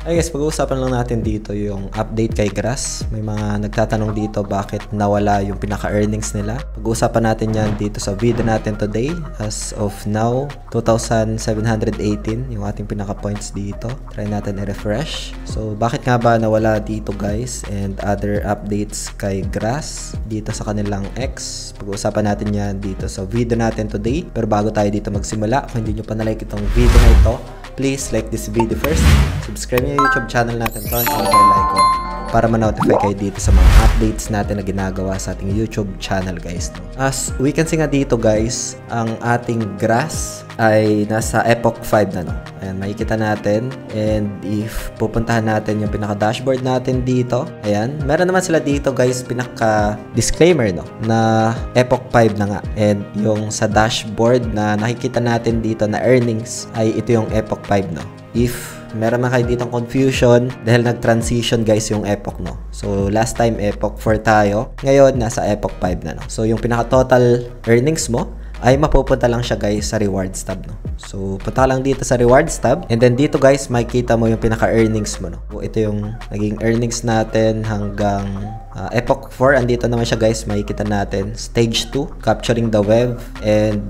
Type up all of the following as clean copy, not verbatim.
Ay guys, pag-uusapan lang natin dito yung update kay Grass. May mga nagtatanong dito bakit nawala yung pinaka-earnings nila. Pag-uusapan natin yan dito sa video natin today. As of now, 2,718 yung ating pinaka-points dito. Try natin i-refresh. So, bakit nga ba nawala dito guys? And other updates kay Grass dito sa kanilang X. Pag-uusapan natin yan dito sa video natin today. Pero bago tayo dito magsimula, kung hindi nyo pa na-like itong video na ito, please like this video first, subscribe nyo yung YouTube channel natin, turn on bell icon para ma-notify kayo dito sa mga updates natin na ginagawa sa ating YouTube channel guys. As we can see nga dito guys, ang ating Grass ay nasa Epoch 5 na no. Ayan, makikita natin. And if pupuntahan natin yung pinaka-dashboard natin dito, ayan, meron naman sila dito guys, pinaka-disclaimer no, na Epoch 5 na nga. And yung sa dashboard na nakikita natin dito na earnings ay ito yung Epoch 5 no. If meron man kayo ditong confusion dahil nag-transition guys yung Epoch no. So last time Epoch 4 tayo, ngayon nasa Epoch 5 na no. So yung pinaka-total earnings mo ay mapupunta lang siya guys sa rewards tab no. So punta lang dito sa rewards tab and then dito guys makikita mo yung pinaka-earnings mo no. So, ito yung naging earnings natin hanggang Epoch 4. Andito naman siya guys, makikita natin stage 2, capturing the web, and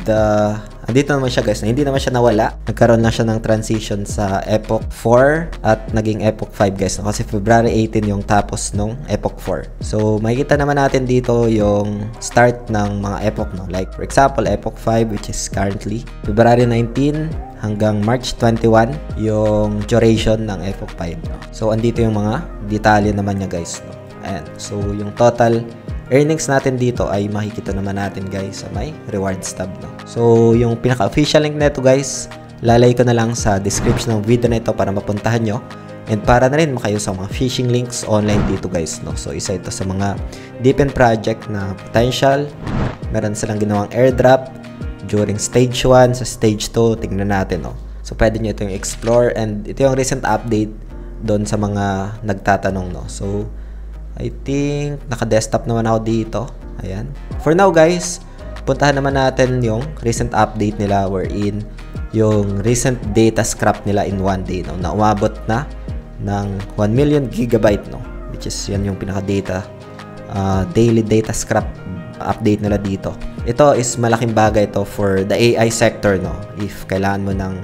andito naman siya guys, na hindi naman siya nawala. Nagkaroon lang siya ng transition sa Epoch 4 at naging Epoch 5 guys no? Kasi February 18 yung tapos nung Epoch 4. So makikita naman natin dito yung start ng mga Epoch no. Like for example Epoch 5 which is currently February 19 hanggang March 21 yung duration ng Epoch 5 no? So andito yung mga detalye naman niya guys no? Ayan. So yung total earnings natin dito ay makikita naman natin guys sa may rewards tab no? So yung pinaka-official link nito guys, lalagay ko na lang sa description ng video na ito para mapuntahan nyo. And para na rin makayo sa mga phishing links online dito guys no? So isa ito sa mga deep-end project na potential. Meron silang ginawang airdrop during stage 1, sa stage 2 tingnan natin no? So pwede nyo itong explore, and ito yung recent update doon sa mga nagtatanong no? So I think naka-desktop naman ako dito. Ayan. For now guys, puntahan naman natin yung recent update nila wherein yung recent data scrap nila in one day no, na umabot na ng 1 million gigabyte no, which is yan yung pinaka-data daily data scrap update nila dito. Ito is malaking bagay to for the AI sector no. If kailangan mo ng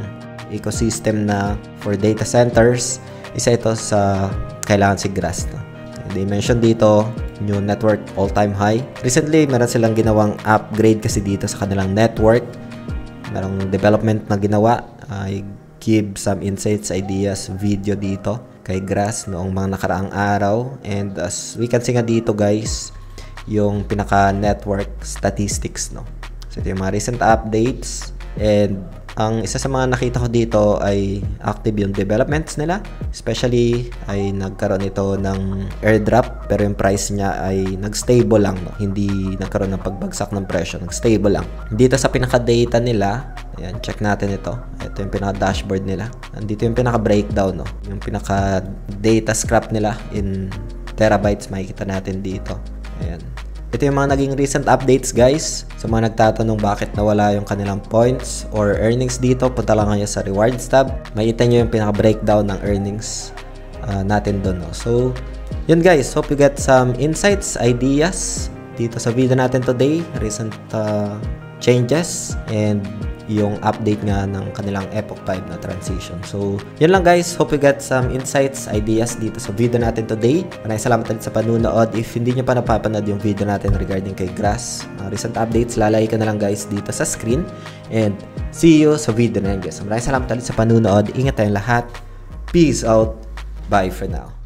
ecosystem na for data centers, isa ito sa kailangan si Grass no. They mentioned dito new network all-time high. Recently, meron silang ginawang upgrade kasi dito sa kanilang network. Merong development na ginawa. I give some insights, ideas, video dito kay Grass noong mga nakaraang araw. And as we can see nga dito guys, yung pinaka-network statistics no. So ito yung mga recent updates. And ang isa sa mga nakita ko dito ay active yung developments nila. Especially ay nagkaroon ito ng airdrop pero yung price niya ay nag-stable lang no? Hindi nagkaroon ng pagbagsak ng presyo, nag-stable lang. Dito sa pinaka-data nila, ayan, check natin ito. Ito yung pinaka-dashboard nila. Nandito yung pinaka-breakdown no? Yung pinaka-data scrap nila in terabytes makikita natin dito. Ayan. Ito yung mga naging recent updates guys. Sa mga nagtatanong bakit nawala yung kanilang points or earnings dito, punta lang kayo sa rewards tab. Makita nyo yung pinaka-breakdown ng earnings natin doon. No? So, yun guys. Hope you get some insights, ideas dito sa video natin today. Recent changes and yung update nga ng kanilang Epoch 5 na transition. So, yun lang guys. Hope you get some insights, ideas dito sa video natin today. Maraming salamat ulit sa panunood. If hindi nyo pa napapanood yung video natin regarding kay Grass, recent updates, lalagay ko na lang guys dito sa screen. And see you sa video na yun guys. Maraming salamat ulit sa panunood. Ingat tayong lahat. Peace out. Bye for now.